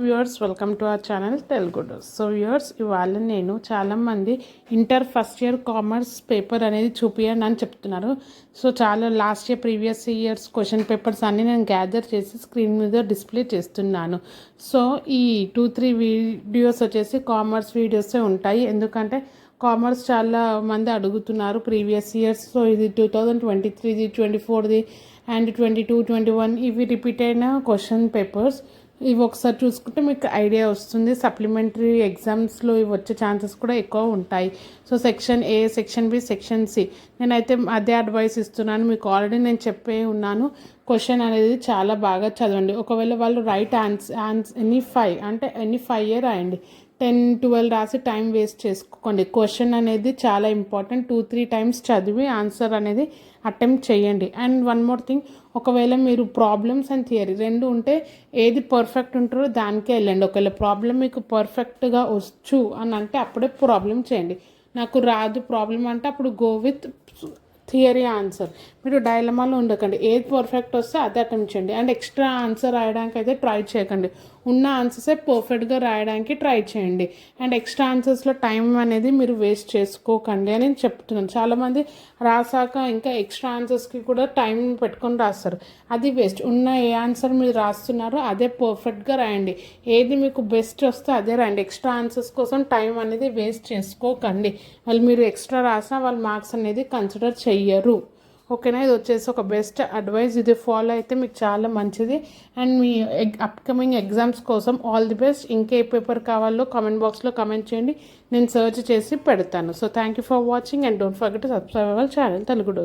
Viewers welcome to our channel Telugu dose. So viewers, ఇవాళ నేను చాలామంది inter first year commerce paper అనేది చూపియండి అని చెప్తున్నారు. సో చాలా last year previous years question papers అన్నీ నేను గ్యాదర్ చేసి స్క్రీన్ మీద డిస్ప్లే చేస్తున్నాను. సో ఈ 2-3 వీడియోస్ వచ్చేసి కామర్స్ వీడియోసే ఉంటాయి, ఎందుకంటే కామర్స్ చాలా మంది అడుగుతున్నారు ప్రీవియస్ ఇయర్స్. సో ఇది 2023ది, 24ది అండ్ 22, 21 ఇవి రిపీట్ అయిన క్వశ్చన్ పేపర్స్. ఇవి ఒకసారి చూసుకుంటే మీకు ఐడియా వస్తుంది. సప్లిమెంటరీ ఎగ్జామ్స్లో ఇవి వచ్చే ఛాన్సెస్ కూడా ఎక్కువ ఉంటాయి. So section A, section B, section C, నేనైతే అదే అడ్వైస్ ఇస్తున్నాను. మీకు ఆల్రెడీ నేను చెప్పే ఉన్నాను, క్వశ్చన్ అనేది చాలా బాగా చదవండి. ఒకవేళ వాళ్ళు రైట్ ఆన్సర్ ఎనీ 5 రాయండి. 10-12 రాసి టైం వేస్ట్ చేసుకోండి. క్వశ్చన్ అనేది చాలా ఇంపార్టెంట్. 2-3 టైమ్స్ చదివి ఆన్సర్ అనేది అటెంప్ట్ చేయండి. అండ్ వన్ మోర్ థింగ్, ఒకవేళ మీరు ప్రాబ్లమ్స్ అండ్ థియరీ రెండు ఉంటే ఏది పర్ఫెక్ట్ ఉంటారో దానికే వెళ్ళండి. ఒకవేళ ప్రాబ్లం మీకు పర్ఫెక్ట్గా వచ్చు అని అంటే అప్పుడే ప్రాబ్లం చేయండి. నాకు రాదు ప్రాబ్లం అంటే అప్పుడు గో విత్ థియరీ ఆన్సర్. మీరు డైలమాలో ఉండకండి, ఏది పర్ఫెక్ట్ వస్తే అదే అటెంప్ట్ చేయండి. అండ్ ఎక్స్ట్రా ఆన్సర్ రాయడానికి అయితే ట్రై చేయకండి. ఉన్న ఆన్సర్సే పర్ఫెక్ట్గా రాయడానికి ట్రై చేయండి. అండ్ ఎక్స్ట్రా ఆన్సర్స్లో టైం అనేది మీరు వేస్ట్ చేసుకోకండి అని నేను చెప్తున్నాను. చాలామంది రాసాక ఇంకా ఎక్స్ట్రా ఆన్సర్స్కి కూడా టైం పెట్టుకొని రాస్తారు, అది వేస్ట్. ఉన్న ఏ ఆన్సర్ మీరు రాస్తున్నారో అదే పర్ఫెక్ట్గా రాయండి. ఏది మీకు బెస్ట్ వస్తే అదే రాయండి. ఎక్స్ట్రా ఆన్సర్స్ కోసం టైం అనేది వేస్ట్ చేసుకోకండి. వాళ్ళు మీరు ఎక్స్ట్రా రాసినా వాళ్ళ మార్క్స్ అనేది కన్సిడర్ చెయ్యరు. ఓకేనా? ఇది వచ్చేసి ఒక బెస్ట్ అడ్వైస్. ఇది ఫాలో అయితే మీకు చాలా మంచిది. అండ్ మీ అప్కమింగ్ ఎగ్జామ్స్ కోసం ఆల్ ది బెస్ట్. ఇంకే పేపర్ కావాలో కామెంట్ బాక్స్లో కామెంట్ చేయండి, నేను సర్చ్ చేసి పెడతాను. So thank you for watching and don't forget to subscribe our channel Telugu dose.